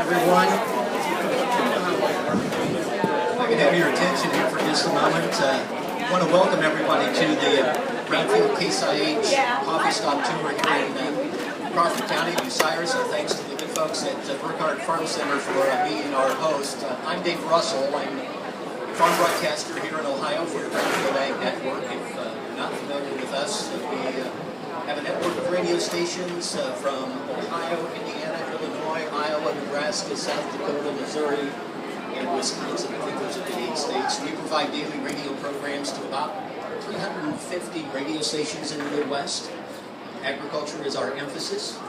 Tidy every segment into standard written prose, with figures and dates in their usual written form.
everyone. If I can have your attention here for just a moment. I want to welcome everybody to the Brownfield Case IH Coffee Stop Tour here in Crawford County, Bucyrus. Thanks to the good folks at Burkhardt Farm Center for being our host. I'm Dave Russell. I'm a farm broadcaster here in Ohio for the Brownfield Ag Network. If you're not familiar with us, we have a network of radio stations from Ohio, Indiana, Illinois, Iowa, Nebraska, South Dakota, Missouri, and Wisconsin. I think those are the 8 states. We provide daily radio programs to about 350 radio stations in the Midwest. Agriculture is our emphasis.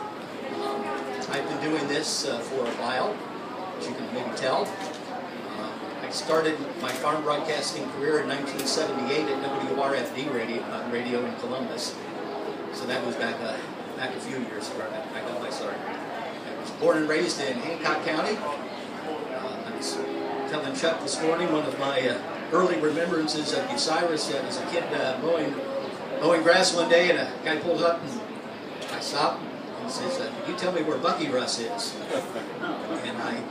I've been doing this for a while, as you can maybe tell. I started my farm broadcasting career in 1978 at WRFD radio in Columbus. So that was back a few years ago. I got my start. I was born and raised in Hancock County. I was telling Chuck this morning one of my early remembrances of Bucyrus. I was a kid mowing grass one day, and a guy pulled up, and I stopped and says, "You tell me where Bucyrus is." And I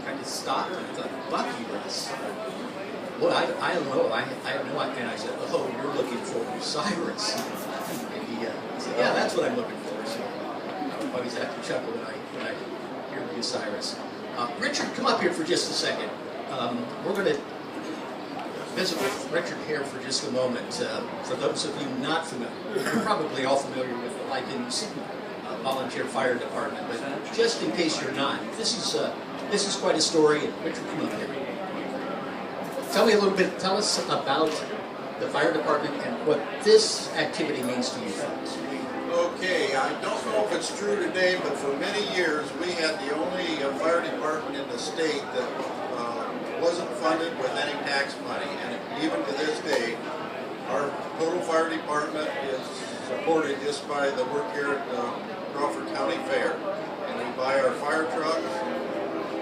kind of stopped and thought, "Bucyrus? Well, I don't know. I have no idea." And I said, "Oh, you're looking for Bucyrus." And he said, "Yeah, that's what I'm looking for." So I always have to chuckle when I hear Bucyrus. Richard, come up here for just a second. We're going to visit with Richard here for just a moment. For those of you not familiar, you're probably all familiar with the Lycans Volunteer Fire Department, but just in case you're not, this is quite a story. And Richard, come up here. Tell us about the fire department and what this activity means to you folks. Okay, I don't know if it's true today, but for many years we had the only fire department in the state that wasn't funded with any tax money, and even to this day, our total fire department is supported just by the work here at the Crawford County Fair, and we buy our fire trucks,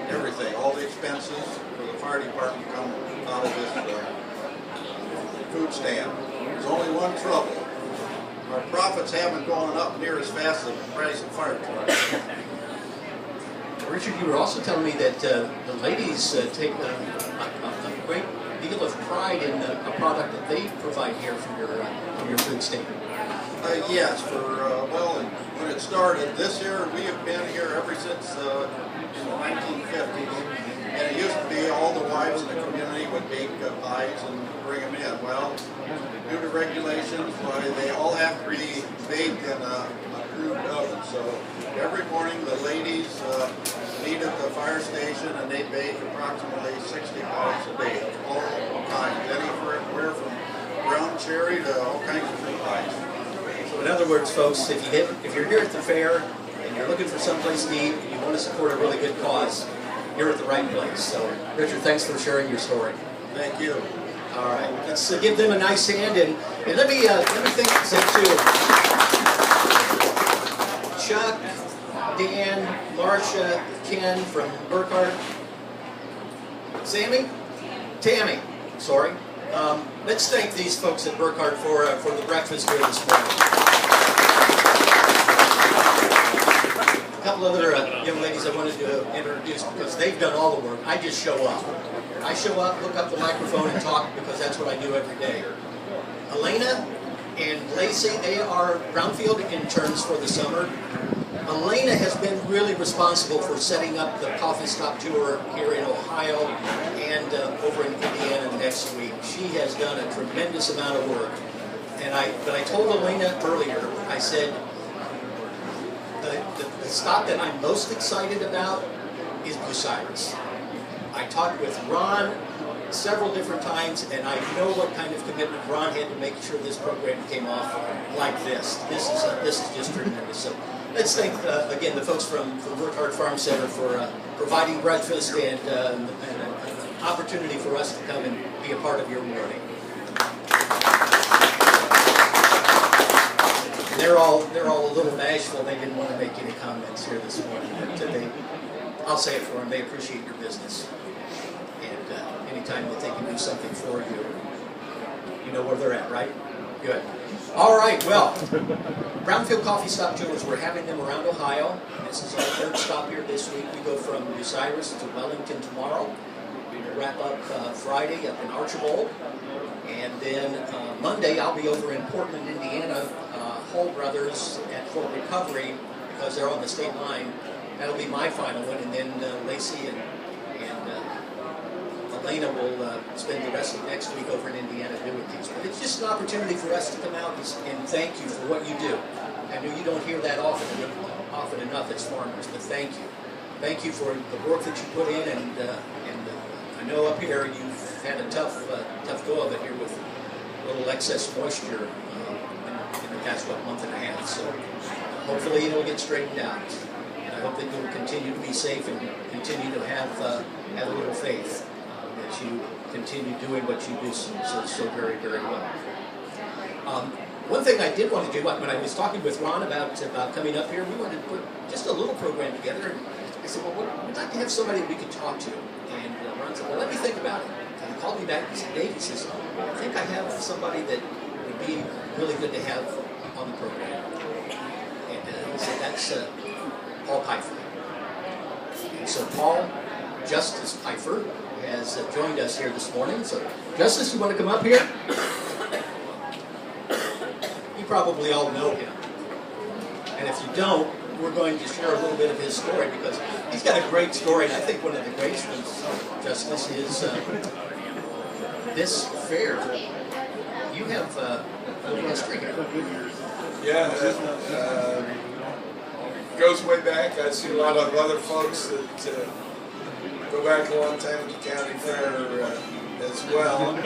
everything, all the expenses for the fire department come out of this food stand. There's only one trouble. Our profits haven't gone up near as fast as the price of fire trucks. Richard, you were also telling me that the ladies take a great deal of pride in a product that they provide here from your food stand. Yes, well, when it started, this year we have been here ever since in the 1950s. And it used to be all the wives in the community would bake pies and bring them in. Well, due to regulations, they all have to be baked in a crude oven. So every morning the ladies meet at the fire station and they bake approximately 60 pies a day. All kinds, anywhere from brown cherry to all kinds of fruit pies. So in other words, folks, if you're here at the fair and you're looking for someplace to eat and you want to support a really good cause, you're at the right place. So, Richard, thanks for sharing your story. Thank you. All right, let's give them a nice hand, and let me say too. Chuck, Dan, Marcia, Ken from Burkhardt, Tammy. Sorry. Let's thank these folks at Burkhardt for the breakfast here this morning. A couple other young ladies I wanted to introduce because they've done all the work. I just show up. I show up, hook up the microphone, and talk because that's what I do every day. Elena and Lacey, they are Brownfield interns for the summer. Elena has been really responsible for setting up the coffee stop tour here in Ohio and over in Indiana next week. She has done a tremendous amount of work. But I told Elena earlier, I said, the stop that I'm most excited about is Bucyrus. I talked with Ron several different times, and I know what kind of commitment Ron had to make sure this program came off like this. This is just tremendous. So let's thank again the folks from Burkhardt Farm Center for providing breakfast and an opportunity for us to come and be a part of your morning. They're all a little bashful. They didn't want to make any comments here this morning, but I'll say it for them. They appreciate your business, and anytime that they can do something for you, you know where they're at, right? Good. All right, well, Brownfield Coffee Stop Tours, we're having them around Ohio. This is our third stop here this week. We go from Bucyrus to Wellington tomorrow. We'll wrap up Friday up in Archibald. And then Monday, I'll be over in Portland, Indiana, Hull Brothers at Fort Recovery, because they're on the state line. That'll be my final one, and then Lacey and Elena will spend the rest of next week over in Indiana doing these. But it's just an opportunity for us to come out and thank you for what you do. I know you don't hear that often enough as farmers, but thank you. Thank you for the work that you put in, and I know up here you've had a tough go of it here with a little excess moisture in the past month and a half. So hopefully it'll get straightened out. I hope that you'll continue to be safe and continue to have a little faith as you continue doing what you do so very, very well. One thing I did want to do, when I was talking with Ron about coming up here, we wanted to put just a little program together. And I said, well, we'd like to have somebody we could talk to. And Ron said, well, let me think about it. And he called me back and he said, Dave, he says, I think I have somebody that would be really good to have on the program. And he said, that's Paul Pfeiffer. And so Paul Justice Pfeiffer has joined us here this morning. So Justice, you want to come up here? You probably all know him. And if you don't, we're going to share a little bit of his story, because he's got a great story. And I think one of the greatest ones, Justice, is this fair. You have a little history here. Yeah, goes way back. I see a lot of other folks that go back a long time at the county fair as well.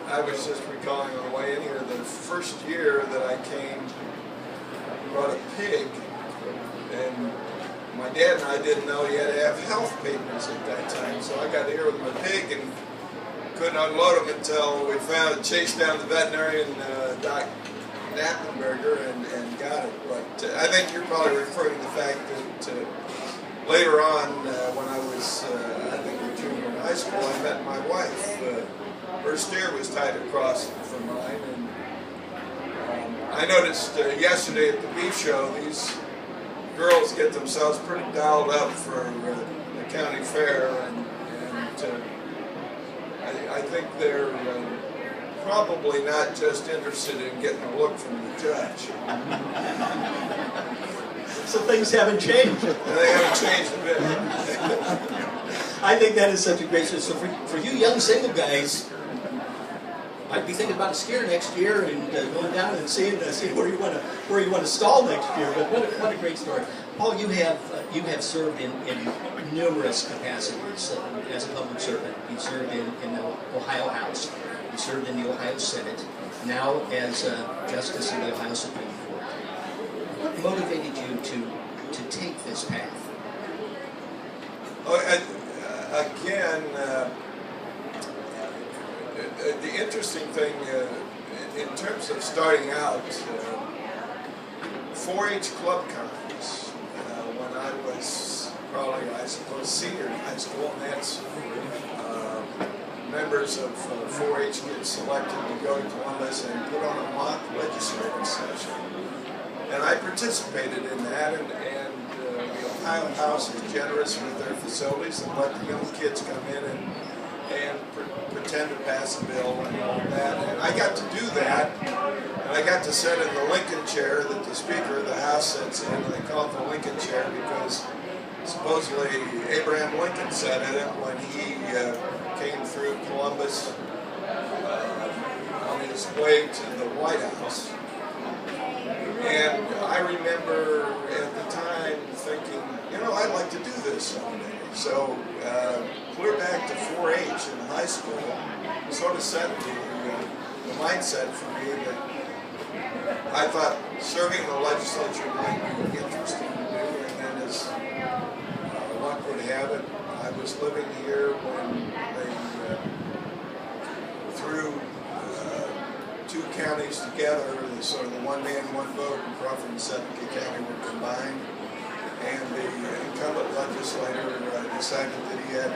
I was just recalling on the way in here, the first year that I came, we brought a pig, and my dad and I didn't know he had to have health papers at that time, so I got here with my pig and couldn't unload him until we chased down the veterinarian, Doc Knappenberger, and got it. But I think you're probably referring to the fact that later on, when I was, I think, a junior in high school, I met my wife. Her steer was tied across from mine, and I noticed yesterday at the beef show, these girls get themselves pretty dialed up for the county fair, and I think they're probably not just interested in getting a look from the judge. So things haven't changed. They haven't changed a bit. I think that is such a great story. So for you young single guys, might be thinking about a steer next year and going down and seeing where you want to stall next year. But what a great story, Paul. You have served in numerous capacities as a public servant. You served in the Ohio House. You served in the Ohio Senate. Now as Justice in the Ohio Supreme Court. What motivated you to take this path? Again. The interesting thing, in terms of starting out, 4-H club conference, when I was probably, I suppose, senior in high school, and that's members of 4-H get selected to go to Columbus and put on a mock legislative session. And I participated in that, and the Ohio House is generous with their facilities and let the young kids come in and pretend to pass a bill and all that. And I got to do that, and I got to sit in the Lincoln chair that the Speaker of the House sits in, and they call it the Lincoln chair because supposedly Abraham Lincoln sat in it when he came through Columbus on his way to the White House. And I remember at the time thinking, I'd like to do this someday. So clear back to 4-H in high school sort of set the mindset for me that I thought serving in the legislature might be interesting to do. And then as luck would have it, I was living here when they threw two counties together, sort of the one man, one vote in Crawford and Seneca County were combined. And the incumbent legislator decided that he had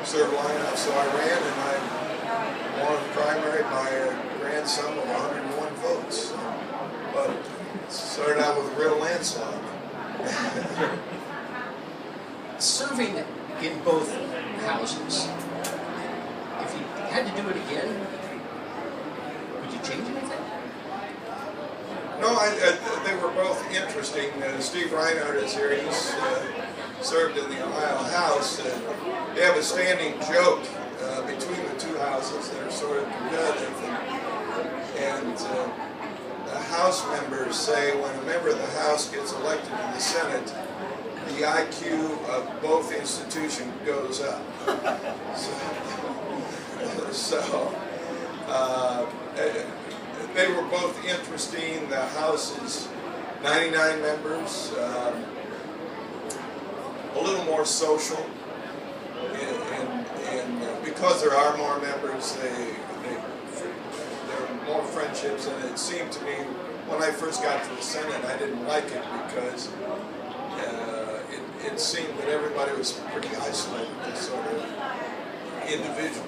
served long enough, so I ran, and I won the primary by a grand ran some with 101 votes. But it started out with a real landslide. Serving in both houses, if you had to do it again, would you change anything? No, they were both interesting. Steve Reinhardt is here. He's served in the Ohio House. They have a standing joke between the two houses that are sort of competitive. And the House members say when a member of the House gets elected to the Senate, the IQ of both institutions goes up. So they were both interesting. The House is 99 members, a little more social, and because there are more members, there are more friendships. And it seemed to me when I first got to the Senate, I didn't like it because it seemed that everybody was pretty isolated, sort of individual.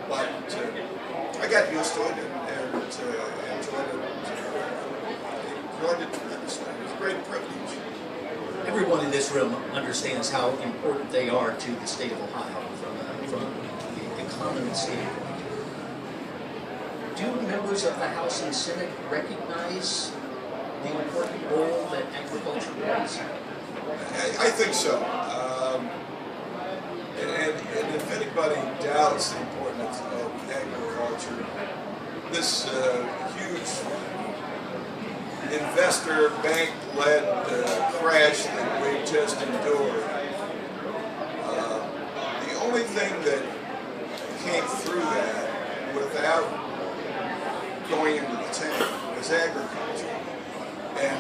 But I got used to it and enjoyed it tremendously. It was a great privilege. Everyone in this room understands how important they are to the state of Ohio from the economy standpoint. Do members of the House and Senate recognize the important role that agriculture plays? I think so. And if anybody doubts the importance of agriculture, this huge investor bank-led crash that we just endured, the only thing that came through that without going into the tank was agriculture. And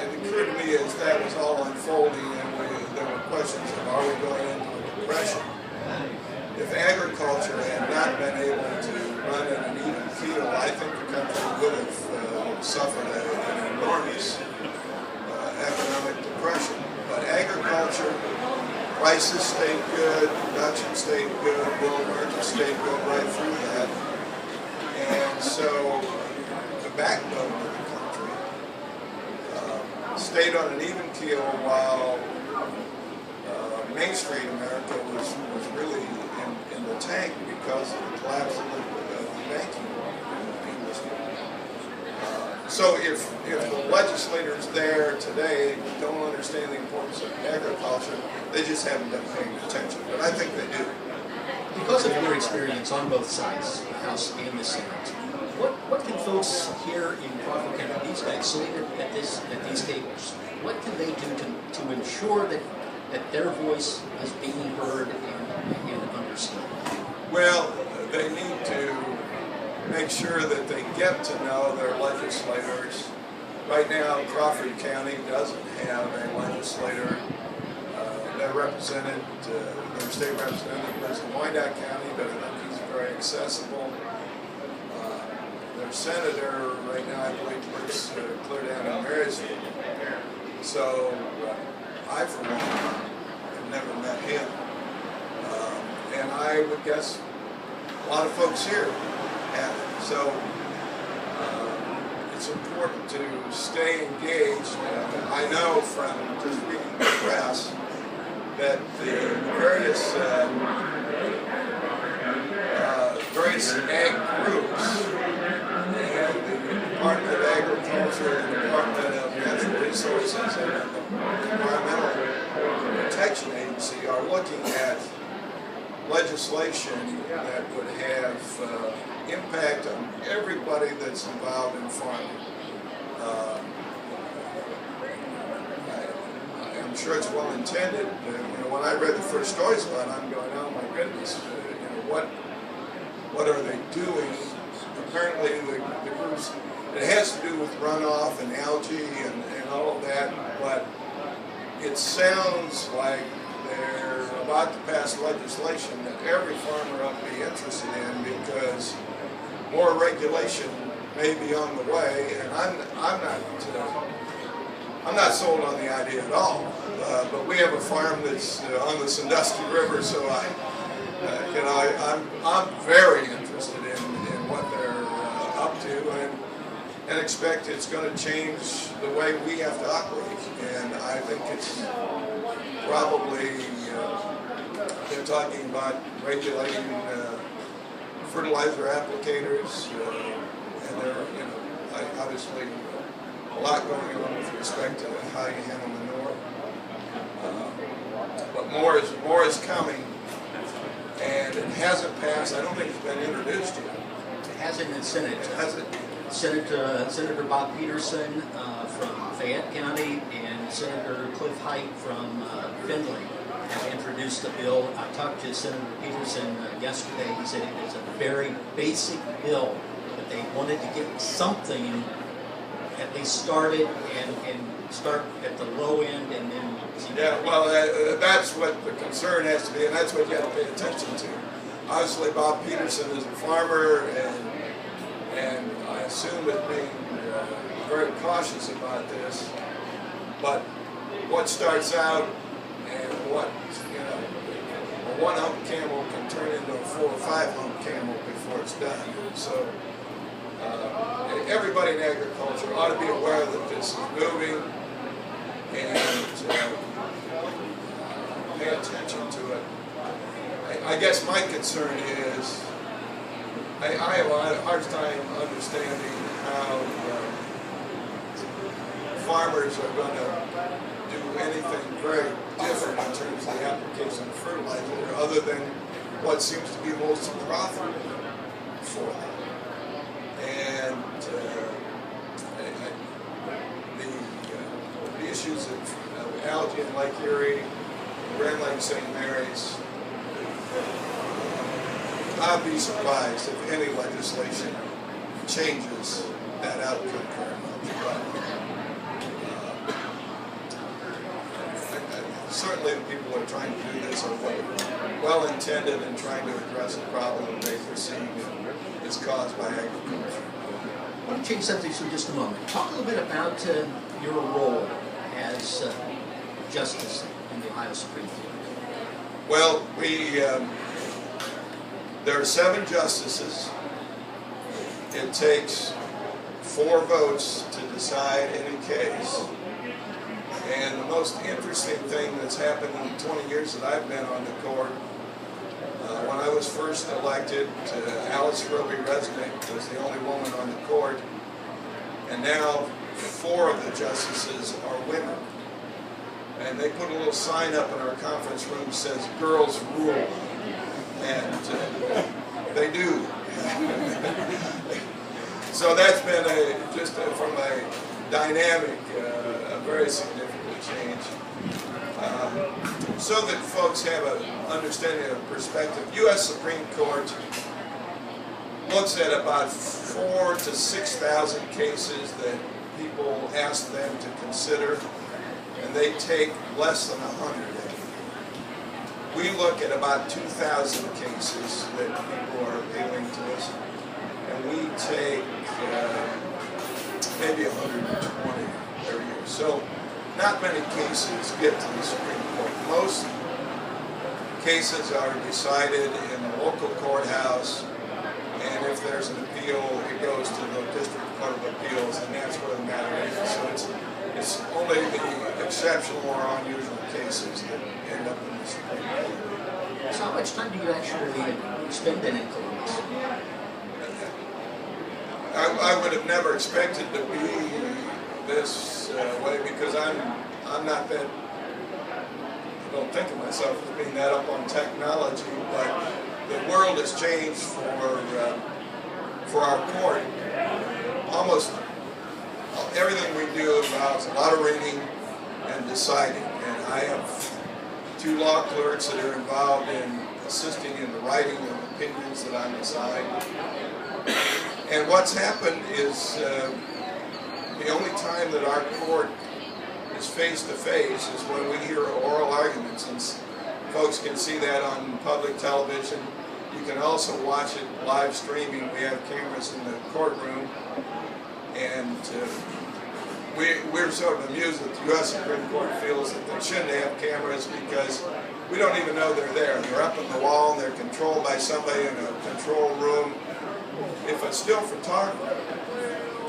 it occurred to me as that was all unfolding and there were questions of are we going into a depression? If agriculture had not been able to run at an even keel, I think the country would have suffered an enormous economic depression. But agriculture, prices stayed good, production stayed good, world market stayed good right through that. And so the backbone of the country stayed on an even keel while Main Street America was really in the tank because of the collapse of the banking industry. So if the legislators there today don't understand the importance of agriculture, they just haven't been paying attention. But I think they do. Because of your experience on both sides, the House and the Senate, what can folks here in Crawford County, these guys sitting at these tables, what can they do to ensure that their voice is being heard and understood? Well, they need to make sure that they get to know their legislators. Right now, Crawford County doesn't have a legislator. Their representative, their state representative lives in Wyandotte County, but I think he's very accessible. Their senator right now, I believe, lives clear down in Marysville. So I, for one, have never met him. And I would guess a lot of folks here have it. So it's important to stay engaged. I know from just reading the press that the various ag groups and the Department of Agriculture and the Department of Natural Resources and the Environmental Protection Agency are looking at legislation that would have impact on everybody that's involved in farming. I'm sure it's well intended. When I read the first stories about it, I'm going, oh my goodness, what are they doing? Apparently the groups, it has to do with runoff and algae and all of that, but it sounds like they're about to pass legislation that every farmer ought to be interested in because more regulation may be on the way, and I'm not sold on the idea at all. But we have a farm that's on the Sandusky River, so I'm very interested in what they're and expect it's going to change the way we have to operate. And I think it's probably, they're talking about regulating fertilizer applicators, and there are, obviously a lot going on with respect to how you handle manure. But more is coming, and it hasn't passed. I don't think it's been introduced yet. It hasn't in Senate. It hasn't. Senator Bob Peterson from Fayette County and Senator Cliff Height from Findlay have introduced the bill. I talked to Senator Peterson yesterday. He said it is a very basic bill, but they wanted to get something at least started and start at the low end and then see. Yeah, well, that's what the concern has to be, and that's what you have to pay attention to. Obviously, Bob Peterson is a farmer, and I assume is being very cautious about this. But what starts out and what, a one hump camel can turn into a 4 or 5 hump camel before it's done. So everybody in agriculture ought to be aware that this is moving and pay attention to it. I guess my concern is I have a hard time understanding how farmers are going to do anything very different in terms of the application of fertilizer other than what seems to be most profitable for them. And the issues of algae in Lake Erie, Grand Lake St. Mary's, I'd be surprised if any legislation changes that outcome very much. But certainly the people who are trying to do this are well-intended and trying to address a problem they perceive is caused by agriculture. I want to change subjects for just a moment. Talk a little bit about your role as Justice in the Ohio Supreme Court. Well, there are 7 justices. It takes 4 votes to decide any case. And the most interesting thing that's happened in the 20 years that I've been on the court, when I was first elected, Alice Roby Resnick was the only woman on the court, and now 4 of the justices are women. And they put a little sign up in our conference room that says, "Girls Rule." And they do. So that's been from a dynamic, a very significant change. So that folks have an understanding of perspective, U.S. Supreme Court looks at about 4,000 to 6,000 cases that people ask them to consider, and they take less than 100 of them. We look at about 2,000 cases that people are appealing to us, and we take maybe 120 every year. So not many cases get to the Supreme Court. Most cases are decided in the local courthouse, and if there's an appeal, it goes to the District Court of Appeals, and that's where the matter is. So it's only the exceptional or unusual cases that end up in the Supreme Court. So how much time do you actually spend in Columbus? I would have never expected to be this way, because I'm not that, I don't think of myself as being that up on technology, but the world has changed for our court. Almost everything we do involves a lot of reading and deciding, and I have 2 law clerks that are involved in assisting in the writing of opinions that I'm assigned. And what's happened is the only time that our court is face-to-face is when we hear oral arguments, and folks can see that on public television. You can also watch it live streaming. We have cameras in the courtroom, and we're sort of amused that the U.S. Supreme Court feels that they shouldn't have cameras because we don't even know they're there. They're up on the wall, and they're controlled by somebody in a control room. If a still photographer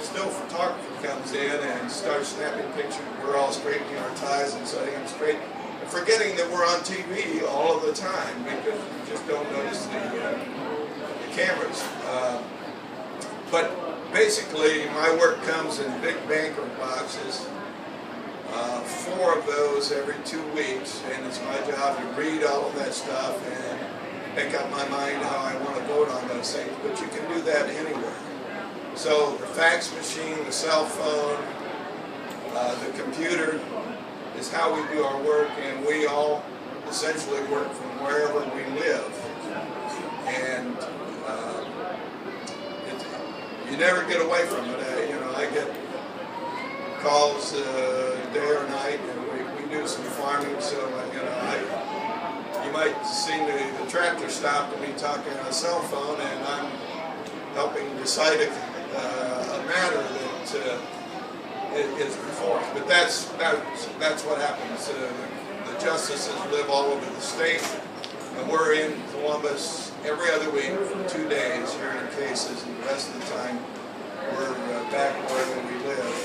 still photographer comes in and starts snapping pictures. We're all straightening our ties and setting them straight, and forgetting that we're on TV all of the time because we just don't notice the cameras. But basically, my work comes in big banker boxes. 4 of those every 2 weeks, and it's my job to read all of that stuff and make up my mind how I want to vote on those things. But you can do that anywhere. So the fax machine, the cell phone, the computer is how we do our work, and we all essentially work from wherever we live. And you never get away from it. I get calls day or night, and we do some farming, so you might see the tractor stop and me talking on a cell phone, and I'm helping decide a matter that is before us. But that's what happens. The justices live all over the state, and we're in Columbus every other week for 2 days hearing cases, and the rest of the time we're back wherever we live,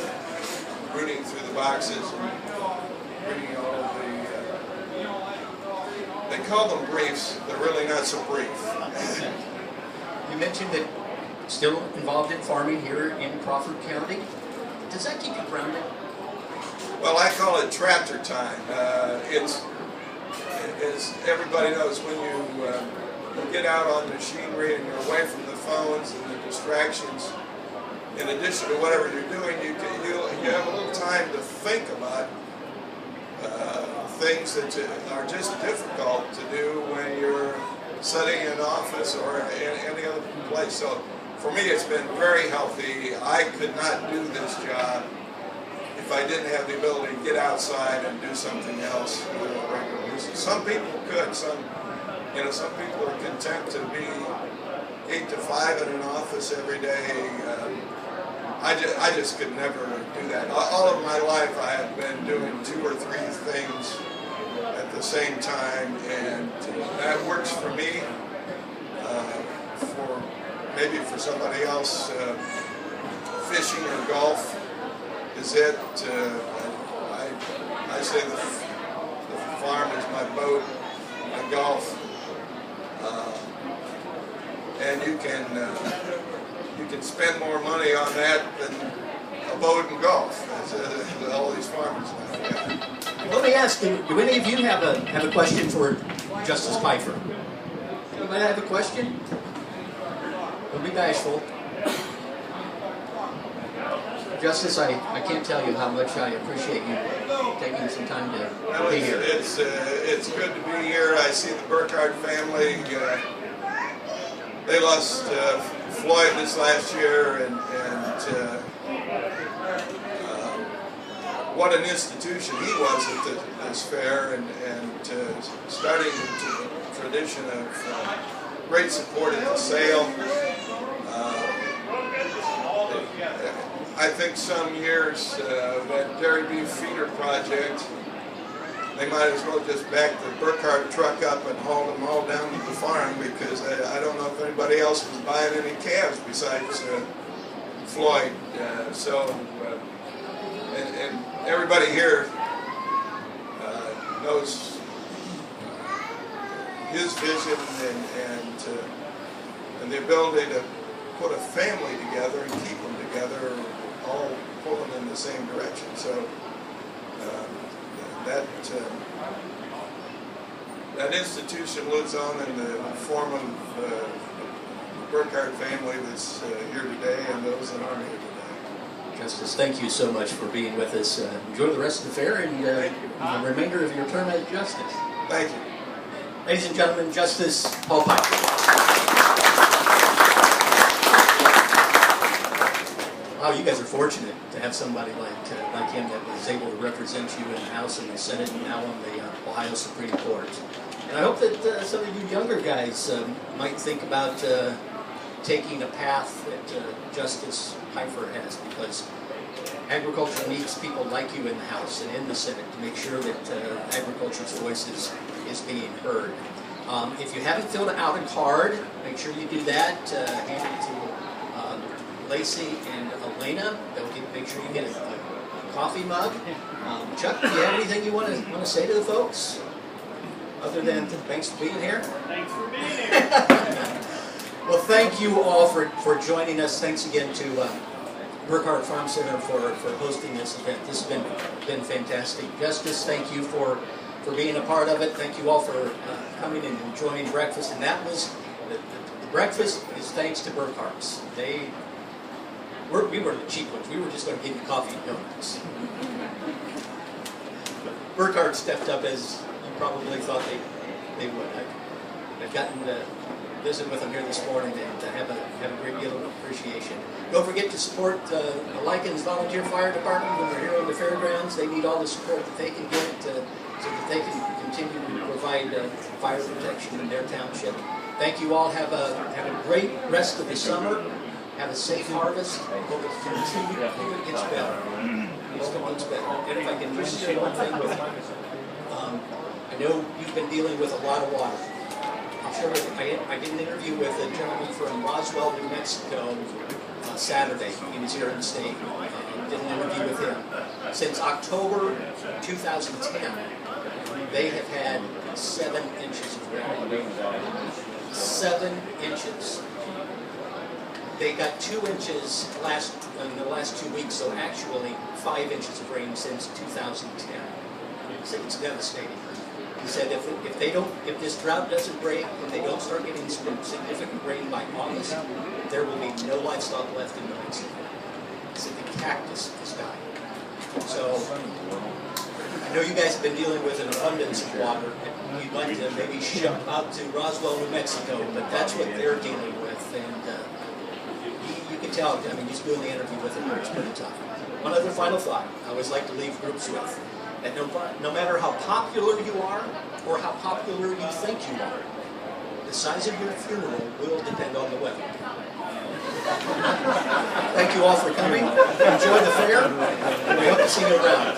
rooting through the boxes and reading all of they call them briefs, they're really not so brief. You mentioned that still involved in farming here in Crawford County. Does that keep you grounded? Well, I call it tractor time. It's, as everybody knows, when you get out on machinery and you're away from the phones and the distractions, in addition to whatever you're doing, you have a little time to think about things that are just difficult to do when you're sitting in office or in any other place. So for me, it's been very healthy. I could not do this job if I didn't have the ability to get outside and do something else. Some people could. Some people are content to be 8 to 5 in an office every day. I just could never do that. All of my life I have been doing 2 or 3 things at the same time, and that works for me. Maybe for somebody else, fishing or golf is it. I say the farm is my boat, my golf, and you can spend more money on that than a boat and golf, as all these farmers now. Yeah. Let me ask, do any of you have a question for Justice Pfeiffer? Anybody have a question? Don't be bashful. Justice, I can't tell you how much I appreciate you taking some time to be here. It's good to be here. I see the Burkhardt family. They lost Floyd this last year, and what an institution he was at this fair, and starting the tradition of great support at the sale. I think some years that Dairy Beef Feeder Project, they might as well just back the Burkhardt truck up and haul them all down to the farm, because I don't know if anybody else was buying any calves besides Floyd. And everybody here knows his vision and the ability to put a family together and keep them together, all pulling in the same direction. So that institution lives on in the form of the Burkhardt family that's here today and those that aren't here today. Justice, thank you so much for being with us. Enjoy the rest of the fair and the remainder of your term as Justice. Thank you. Ladies and gentlemen, Justice Paul Pfeiffer. Wow, you guys are fortunate to have somebody like him that was able to represent you in the House and the Senate and now on the Ohio Supreme Court. And I hope that some of you younger guys might think about taking a path that Justice Pfeiffer has, because agriculture needs people like you in the House and in the Senate to make sure that agriculture's voice is being heard. If you haven't filled out a card, make sure you do that. Hand it to Lacey and Elena. They'll make sure you get a coffee mug. Chuck, do you have anything you want to say to the folks? Other than thanks for being here? Thanks for being here. Well, thank you all for joining us. Thanks again to Burkhardt Farm Center for hosting this event. This has been fantastic. Justice, thank you for being a part of it. Thank you all for coming and enjoying breakfast. And that was, the breakfast is thanks to Burkhardt's. We were the cheap ones. We were just going to give you coffee and donuts. Burkhardt stepped up as you probably thought they would. I've gotten to visit with them here this morning and have a great deal of appreciation. Don't forget to support the Lycans Volunteer Fire Department when they're here on the fairgrounds. They need all the support that they can get so that they can continue to provide fire protection in their township. Thank you all. Have a great rest of the summer. Have a safe harvest. Hope it gets better. It's better. And if I can just say one thing with I know you've been dealing with a lot of water. I'll share with you. I did an interview with a gentleman from Roswell, New Mexico, Saturday. He was here in the state. Did an interview with him. Since October 2010, they have had 7 inches of rain. 7 inches. They got 2 inches in the last 2 weeks, so actually 5 inches of rain since 2010. It's devastating. He said if this drought doesn't break and they don't start getting significant rain by August, there will be no livestock left in New Mexico. He said the cactus is dying. So I know you guys have been dealing with an abundance of water. You'd like to maybe ship out to Roswell, New Mexico, but that's what they're dealing with. And you can tell, I mean, just doing the interview with him, it's pretty tough. One other final thought I always like to leave groups with. That no matter how popular you are or how popular you think you are, the size of your funeral will depend on the weather. Thank you all for coming. Enjoy the fair, and we hope to see you around.